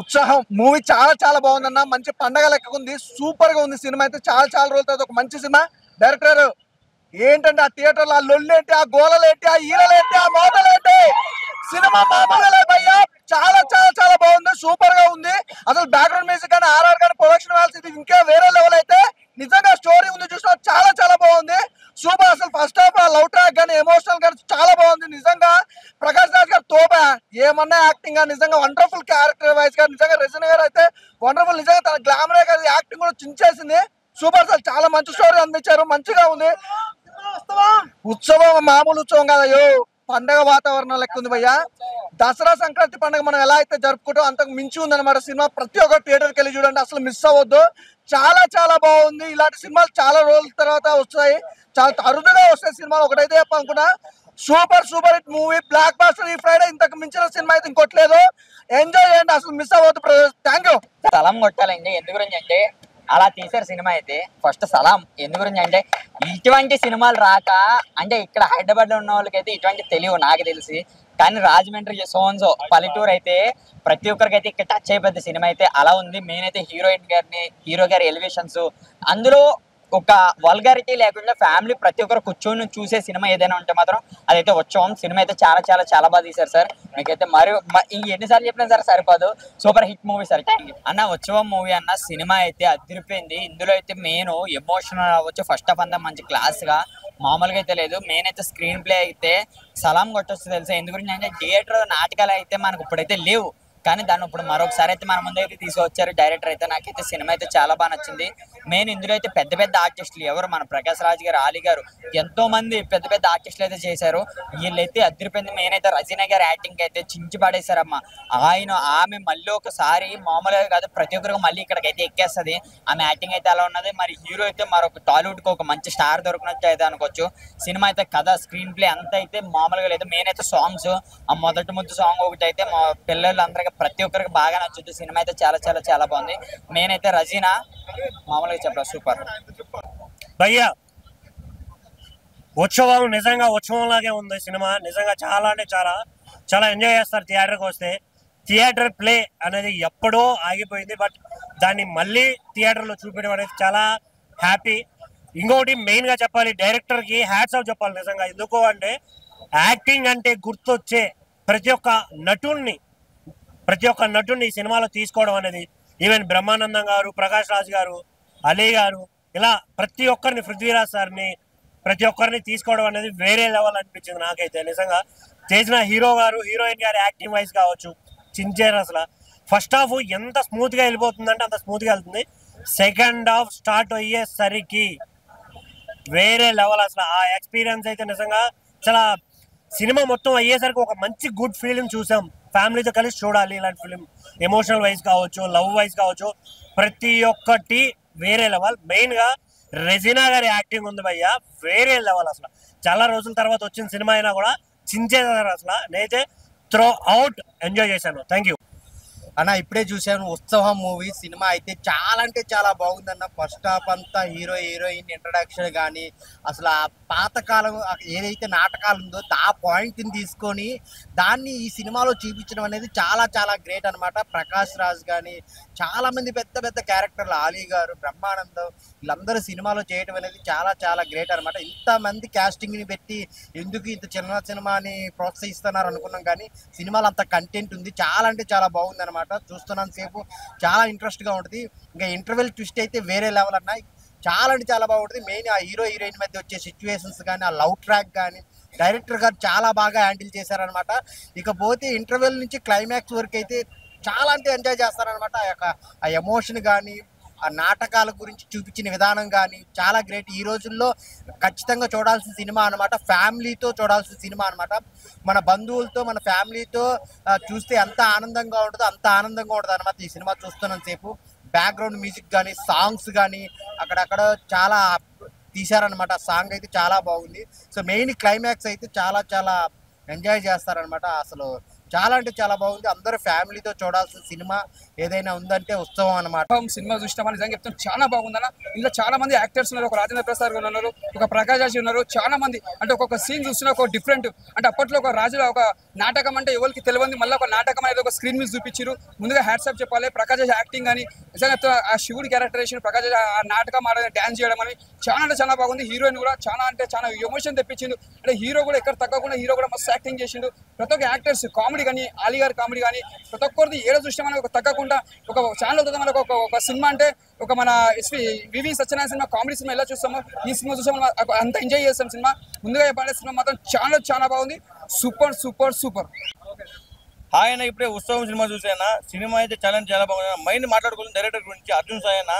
ఉత్సాహం మూవీ చాలా చాలా బాగుందన్న. మంచి పండగ లెక్క ఉంది. సూపర్ గా ఉంది సినిమా అయితే. చాలా చాలా రోజుల తర్వాత ఒక మంచి సినిమా. డైరెక్టర్ ఏంటంటే ఆ థియేటర్లో ఆ లొల్లేంటి, ఆ గోలలేంటి, ఆ ఈలలేంటి, ఆ మోతలేంటి, సినిమా మామూలుగా లేదు భయ్యా. చాలా చాలా చాలా బాగుంది. సూపర్ గా ఉంది. అసలు బ్యాక్గ్రౌండ్ మ్యూజిక్ కానీ ఆర్ఆర్ కానీ ప్రొడక్షన్ వాల్సి ఇది ఇంకా వేరే లెవెల్ అయితే. నిజంగా స్టోరీ ఉంది చూసిన చాలా చాలా బాగుంది. సూపర్. అసలు ఫస్ట్ హాఫ్ ఆ లవ్ ట్రాక్ కానీ ఎమోషనల్ కానీ చాలా బాగుంది. నిజంగా ప్రకాష్ రాజ్ గారు తోపా. ఏమన్నా యాక్టింగ్ నిజంగా వండర్ఫుల్. క్యారెక్టర్ వైజ్ గా నిజంగా రెజినా గారు అయితే వండర్ఫుల్. నిజంగా తన గ్లామర్ గారి యాక్టింగ్ కూడా చించేసింది. సూపర్. అసలు చాలా మంచి స్టోరీ అందించారు. మంచిగా ఉంది. ఉత్సవం మామూలు ఉత్సవం కాదయ్యో, పండగ వాతావరణం లెక్క ఉంది భయ్యా. దసరా సంక్రాంతి పండుగ మనం ఎలా అయితే జరుపుకుంటాం అంతకు మించి ఉందన్నమాట సినిమా. ప్రతి ఒక్క థియేటర్కి వెళ్ళి చూడండి, అసలు మిస్ అవ్వద్దు. చాలా చాలా బాగుంది. ఇలాంటి సినిమాలు చాలా రోజుల తర్వాత వస్తాయి. చాలా అరుదుగా వస్తాయి సినిమాలు. ఒకటైతే చెప్పాలనుకున్నా, super super hit movie, blockbuster. ఈ ఫ్రైడే ఇంతకు మించిన సినిమా అయితే ఇంకోట్లేదు. ఎంజాయ్ చేయండి, అసలు మిస్ అవ్వద్దు బ్రదర్. Thank you. సలాం కొట్టాలండి. ఎందు గురించి అంటే అలా తీసారు సినిమా అయితే. ఫస్ట్ సలాం ఎందు గురించి అంటే ఇటువంటి సినిమాలు రాక, అంటే ఇక్కడ హైదరాబాద్ లో ఉన్న వాళ్ళకైతే ఇటువంటి తెలియవు నాకు తెలిసి. కానీ రాజమండ్రి సోన్సో పల్లెటూరు అయితే ప్రతి ఒక్కరికైతే ఇక్కడ టచ్ అయిపోద్ది సినిమా అయితే. అలా ఉంది. మెయిన్ అయితే హీరో గారి ఎలివేషన్స్, అందులో ఒక వల్గారిటీ లేకుండా ఫ్యామిలీ ప్రతి ఒక్కరు కూర్చొని చూసే సినిమా ఏదైనా ఉంటే మాత్రం అదైతే ఉత్సవం. సినిమా అయితే చాలా చాలా చాలా బాగా తీశారు సార్. మీకైతే మరి ఎన్నిసార్లు చెప్పినా సార్ సరిపోదు. Super hit movie sir. Thank you అన్న. ఉత్సవం మూవీ అన్న సినిమా అయితే అదిరిపోయింది. ఇందులో అయితే మెయిన్ ఎమోషనల్ అవ్వచ్చు. ఫస్ట్ హాఫ్ అంతా మంచి క్లాస్ గా మామూలుగా అయితే లేదు. మెయిన్ అయితే స్క్రీన్ ప్లే అయితే సలాం కొట్టొచ్చు తెలుసా. ఎందు గురించి అంటే థియేటర్ నాటకాలు అయితే మనకు ఇప్పుడైతే లేవు, కానీ దాన్ని ఇప్పుడు మరొకసారి అయితే మన ముందు అయితే తీసుకొచ్చారు డైరెక్టర్ అయితే. నాకైతే సినిమా అయితే చాలా బాగా నచ్చింది. మెయిన్ ఇందులో అయితే పెద్ద పెద్ద ఆర్టిస్టులు ఎవరు, మన ప్రకాష్ రాజ్ గారు, ఆలీ గారు, ఎంతో మంది పెద్ద పెద్ద ఆర్టిస్టులు అయితే చేశారు. వీళ్ళైతే అదిరిపోయింది. మెయిన్ అయితే రజీనా గారి యాక్టింగ్ అయితే చించి పడేశారమ్మా. ఆమె మళ్ళీ ఒకసారి మామూలుగా కాదు, ప్రతి ఒక్కరికి మళ్ళీ ఇక్కడికైతే ఎక్కేస్తుంది. ఆమె యాక్టింగ్ అయితే అలా ఉన్నది. మరి హీరో అయితే మరొక టాలీవుడ్ కి ఒక మంచి స్టార్ దొరికినట్టు అయితే అనుకోవచ్చు. సినిమా అయితే కథ, స్క్రీన్ ప్లే అంతా అయితే మామూలుగా లేదు. మెయిన్ అయితే సాంగ్స్, ఆ మొదటి ముద్దు సాంగ్ ఒకటి అయితే మా పిల్లలందరికీ ప్రతి ఒక్కరికి బాగా నచ్చుద్ది. సినిమా అయితే చాలా చాలా చాలా బాగుంది. మెయిన్ అయితే రజీనా మామూలుగా చెప్పారు సూపర్ భయ్యా. ఉత్సవం నిజంగా ఉత్సవం లాగే ఉంది సినిమా. నిజంగా చాలా అంటే చాలా చాలా ఎంజాయ్ చేస్తారు థియేటర్కి వస్తే. థియేటర్ ప్లే అనేది ఎప్పుడో ఆగిపోయింది, బట్ దాన్ని మళ్ళీ థియేటర్లో చూపించడం అనేది చాలా హ్యాపీ. ఇంకొకటి మెయిన్గా చెప్పాలి, డైరెక్టర్కి హ్యాట్స్ ఆఫ్ చెప్పాలి నిజంగా. ఎందుకు అంటే యాక్టింగ్ అంటే గుర్తొచ్చే ప్రతి ఒక్క నటుడిని ఈ సినిమాలో తీసుకోవడం అనేది, ఈవెన్ బ్రహ్మానందం గారు, ప్రకాష్ రాజ్ గారు, అలీ గారు, ఇలా ప్రతి ఒక్కరిని, పృథ్వీరాజ్ సార్ని, ప్రతి ఒక్కరిని తీసుకోవడం అనేది వేరే లెవెల్ అనిపించింది నాకైతే. నిజంగా చేసిన హీరో గారు, హీరోయిన్ గారు యాక్టింగ్ వైజ్ కావచ్చు చించారు. అసలు ఫస్ట్ హాఫ్ ఎంత స్మూత్గా వెళ్ళిపోతుందంటే అంత స్మూత్గా వెళ్తుంది. సెకండ్ హాఫ్ స్టార్ట్ అయ్యేసరికి వేరే లెవెల్. అసలు ఆ ఎక్స్పీరియన్స్ అయితే నిజంగా చాలా. సినిమా మొత్తం అయ్యేసరికి ఒక మంచి గుడ్ ఫీలింగ్ చూసాం. ఫ్యామిలీతో కలిసి చూడాలి ఇలాంటి ఫిలిం. ఎమోషనల్ వైజ్ కావచ్చు, లవ్ వైజ్ కావచ్చు, ప్రతి ఒక్కటి వేరే లెవెల్. మెయిన్గా రెజినా గారి యాక్టింగ్ ఉంది భయ్యా, వేరే లెవెల్. అసలు చాలా రోజుల తర్వాత వచ్చిన సినిమా అయినా కూడా చించేసారు. అసలు నేనైతే త్రో అవుట్ ఎంజాయ్ చేశాను. థ్యాంక్ యూ అన్న. ఇప్పుడే చూశాను ఉత్సవం మూవీ. సినిమా అయితే చాలా అంటే చాలా బాగుందన్న. ఫస్ట్ హాఫ్ అంతా హీరోయిన్ ఇంట్రడక్షన్ కానీ, అసలు ఆ పాతకాలం ఏదైతే నాటకాలు ఉందో ఆ పాయింట్ని తీసుకొని దాన్ని ఈ సినిమాలో చూపించడం అనేది చాలా చాలా గ్రేట్ అనమాట. ప్రకాష్ రాజ్ కానీ, చాలామంది పెద్ద పెద్ద క్యారెక్టర్లు, ఆలీ గారు, బ్రహ్మానందం, వీళ్ళందరూ సినిమాలో చేయడం అనేది చాలా చాలా గ్రేట్ అనమాట. ఇంతమంది క్యాస్టింగ్ని పెట్టి ఎందుకు ఇంత చిన్న సినిమాని ప్రోత్సహిస్తున్నారు అనుకున్నాం, కానీ సినిమాలో అంత కంటెంట్ ఉంది. చాలా అంటే చాలా బాగుంది అనమాట. చూస్తున్నాను సేపు చాలా ఇంట్రెస్ట్గా ఉంటుంది. ఇంకా ఇంటర్వెల్ ట్విస్ట్ అయితే వేరే లెవెల్ అన్న. చాలా అంటే చాలా బాగుంటుంది. మెయిన్ ఆ హీరోయిన్ మధ్య వచ్చే సిచ్యువేషన్స్ కానీ, ఆ లవ్ ట్రాక్ కానీ డైరెక్టర్ గారు చాలా బాగా హ్యాండిల్ చేశారనమాట. ఇకపోతే ఇంటర్వెల్ నుంచి క్లైమాక్స్ వరకు అయితే చాలా అంటే ఎంజాయ్ చేస్తారనమాట. ఆ ఎమోషన్ కానీ, ఆ నాటకాల గురించి చూపించిన విధానం కానీ చాలా గ్రేట్. ఈ రోజుల్లో ఖచ్చితంగా చూడాల్సిన సినిమా అనమాట. ఫ్యామిలీతో చూడాల్సిన సినిమా అనమాట. మన బంధువులతో, మన ఫ్యామిలీతో చూస్తే ఎంత ఆనందంగా ఉంటుందో అంత ఆనందంగా ఉంటుంది అనమాట ఈ సినిమా చూస్తున్నంత సేపు. బ్యాక్గ్రౌండ్ మ్యూజిక్ కానీ, సాంగ్స్ కానీ అక్కడక్కడ చాలా తీశారనమాట. సాంగ్ అయితే చాలా బాగుంది. సో మెయిన్ క్లైమాక్స్ అయితే చాలా చాలా ఎంజాయ్ చేస్తారనమాట. అసలు చాలా అంటే చాలా బాగుంది. అందరూ ఫ్యామిలీతో చూడాల్సిన సినిమా ఏదైనా ఉందంటే ఉత్సవం అన్నమాట. సినిమా చూసినామని నిజంగా చెప్తాం, చాలా బాగుందన్న. ఇందులో చాలా మంది యాక్టర్స్ ఉన్నారు. ఒక రాజేంద్ర ప్రసాద్ గారు ఉన్నారు, ఒక ప్రకాష్ రాజ్ ఉన్నారు. చాలా మంది అంటే ఒక్కొక్క సీన్ చూస్తున్నా ఒక డిఫరెంట్. అంటే అప్పట్లో ఒక రాజుల ఒక నాటకం అంటే ఎవరికి తెలియదు, మళ్ళీ ఒక నాటకం అనేది ఒక స్క్రీన్ మీద చూపించారు. ముందుగా హ్యాట్సాప్ చెప్పాలి ప్రకాష్ రాజ్ యాక్టింగ్ అని, నిజంగా ఆ శివుడి క్యారెక్టరేషన్, ప్రకాష్ రాజ్ ఆ నాటకం ఆడని డాన్స్ చేయడం అని చాలా అంటే చాలా బాగుంది. హీరోయిన్ కూడా చాలా అంటే చాలా ఎమోషన్ తెప్పించిండు. అంటే హీరో కూడా ఎక్కడ తగ్గకుండా హీరో కూడా మస్తు యాక్టింగ్ చేసిండు. ప్రతి ఒక్క యాక్టర్స్ కామెడీ కానీ, ఆలీ గారి కామెడీ కానీ ప్రతి ఒక్కరిది ఏదో చూస్తే మనం ఒక తగ్గకుండా ఒక ఛానల్ అవుతుంది మనకు. ఒక సినిమా అంటే ఒక మన వివి సత్యనారాయణ సినిమా కామెడీ సినిమా ఎలా చూస్తామో ఈ సినిమా చూసాము అంత ఎంజాయ్ చేస్తాం. సినిమా ముందుగా చెప్పాలి, సినిమా మాత్రం చాలా చాలా బాగుంది. Super super super. ఆయన ఇప్పుడే ఉత్సవం సినిమా చూసాయన. సినిమా అయితే చాలా బాగుంది. మైండ్ మాట్లాడుకున్న డైరెక్టర్ గురించి అర్జున్ సాయి అన్న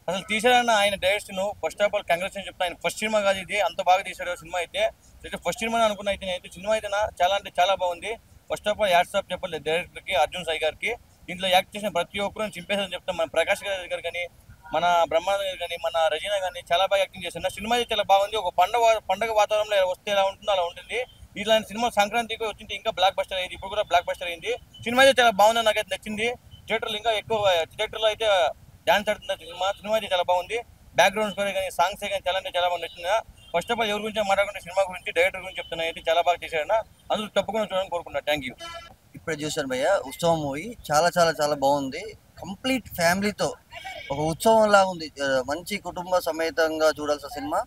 అసలు తీసాడన్న ఆయన direction first of all congrats అని చెప్తాను. ఆయన ఫస్ట్ సినిమా కాదు ఇది, అంత బాగా తీసాడు సినిమా అయితే. ఫస్ట్ సినిమా అనుకున్న అయితే సినిమా అయితే చాలా అంటే చాలా బాగుంది. ఫస్ట్ ఆఫ్ ఆల్ యాడ్సాప్ చెప్పాలి డైరెక్టర్కి, అర్జున్ సాయి గారికి. దీంట్లో యాక్ట్ చేసిన ప్రతి ఒక్కరు చింపేసని చెప్తాం. మన ప్రకాష్ గారు కానీ, మన బ్రహ్మానంద గారు కానీ, మన రజీనా కానీ చాలా బాగా యాక్టింగ్ చేశారు. సినిమా అయితే చాలా బాగుంది. ఒక పండగ వాతావరణంలో వస్తే ఎలా ఉంటుందో అలా ఉంటుంది. ఇలాంటి సినిమా సంక్రాంతికి వచ్చింది ఇంకా బ్లాక్ బస్టర్ అయింది. ఇప్పుడు కూడా బ్లాక్ బస్టర్ అయింది. సినిమా అయితే చాలా బాగుందని నాకైతే నచ్చింది. థియేటర్లో ఇంకా ఎక్కువ థియేటర్లో అయితే డాన్స్ ఆడుతుంది సినిమా అయితే చాలా బాగుంది. బ్యాక్గ్రౌండ్ స్కోర్ కానీ, సాంగ్స్ కానీ చాలా అంటే చాలా బాగా నచ్చింది. ఫస్ట్ ఆఫ్ ఆల్ ఎవరి గురించి మాట్లాడుకుంటే సినిమా గురించి, డైరెక్టర్ గురించి చెప్తున్నా అయితే చాలా బాగా చేశాడన్న. అందరూ తప్పకుండా చూడాలని కోరుకుంటున్నా. Thank you. ఇప్పుడే చూశాను భయ్య ఉత్సవం మూవీ, చాలా చాలా చాలా బాగుంది. కంప్లీట్ ఫ్యామిలీతో ఒక ఉత్సవం లాగా ఉంది. మంచి కుటుంబ సమేతంగా చూడాల్సిన సినిమా.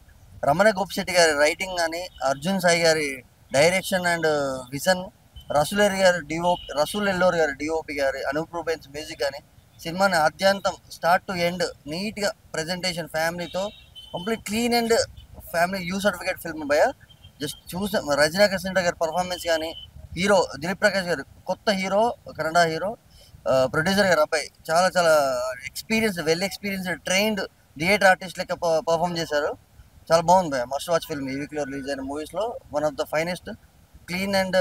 రమణ గోపిశెట్టి గారి రైటింగ్ కానీ, అర్జున్ సాయి గారి direction and vision, Rasool Ellore గారి డిఓపి గారి, అనూప్ రూబెన్స్ మ్యూజిక్ కానీ సినిమాని ఆద్యంతం స్టార్ట్ టు ఎండ్ నీట్గా ప్రజెంటేషన్, ఫ్యామిలీతో complete clean and family U certificate film భయ్య. జస్ట్ చూసాం. రజనీ కృష్ణ గారి పర్ఫార్మెన్స్ కానీ, హీరో దిలీప్ ప్రకాష్ గారు కొత్త హీరో, కన్నడ హీరో, ప్రొడ్యూసర్ గారు అబ్బాయి చాలా చాలా well experienced trained theatre artist లెక్క పర్ఫామ్ చేశారు. చాలా బాగుంది భయ్య. Must watch film. ఈ వీక్లో రిలీజ్ అయిన మూవీస్లో one of the finest clean and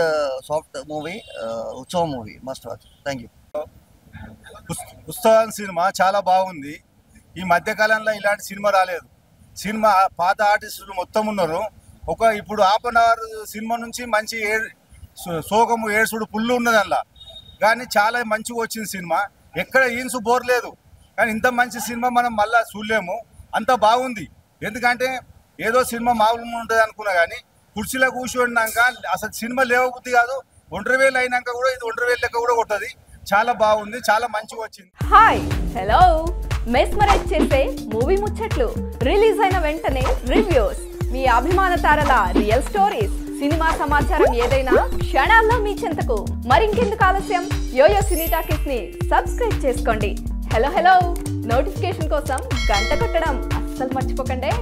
soft movie Utsavam movie. Must watch. Thank you. Utsavam సినిమా చాలా బాగుంది. ఈ మధ్యకాలంలో ఇలాంటి సినిమా రాలేదు. సినిమా పాత ఆర్టిస్టులు మొత్తం ఉన్నారు. ఇప్పుడు హాఫ్ అన్ అవర్ సినిమా నుంచి మంచి సోగము ఏడ్సుడు పుల్లు ఉన్నది అందులో, కానీ చాలా మంచిగా వచ్చింది సినిమా. ఎక్కడ ఈన్సు బోర్ లేదు. కానీ ఇంత మంచి సినిమా మనం మళ్ళీ చూడలేము. అంత బాగుంది. ఎందుకంటే ఏదో సినిమా మామూలుగా ఉంటుంది అనుకున్నా, కానీ కుర్చీలో కూర్చోడినాక అసలు సినిమా లేవబుద్ధి కాదు. 1,000 అయినాక కూడా ఇది 1,000 లెక్క కూడా కొట్టది. చాలా బాగుంది, చాలా మంచిగా వచ్చింది. హాయ్ హలో మెస్మరైజ్ చేసే మూవీ ముచ్చట్లు, రిలీజ్ అయిన వెంటనే రివ్యూస్, మీ అభిమాన తారల రియల్ స్టోరీస్, సినిమా సమాచారం ఏదైనా క్షణాల్లో మీ చెంతకు. మరింకెందుకు ఆలస్యం, యోయో సినీ టాకీస్ ని సబ్స్క్రైబ్ చేసుకోండి. హలో నోటిఫికేషన్ కోసం గంట కొట్టడం అస్సలు మర్చిపోకండి.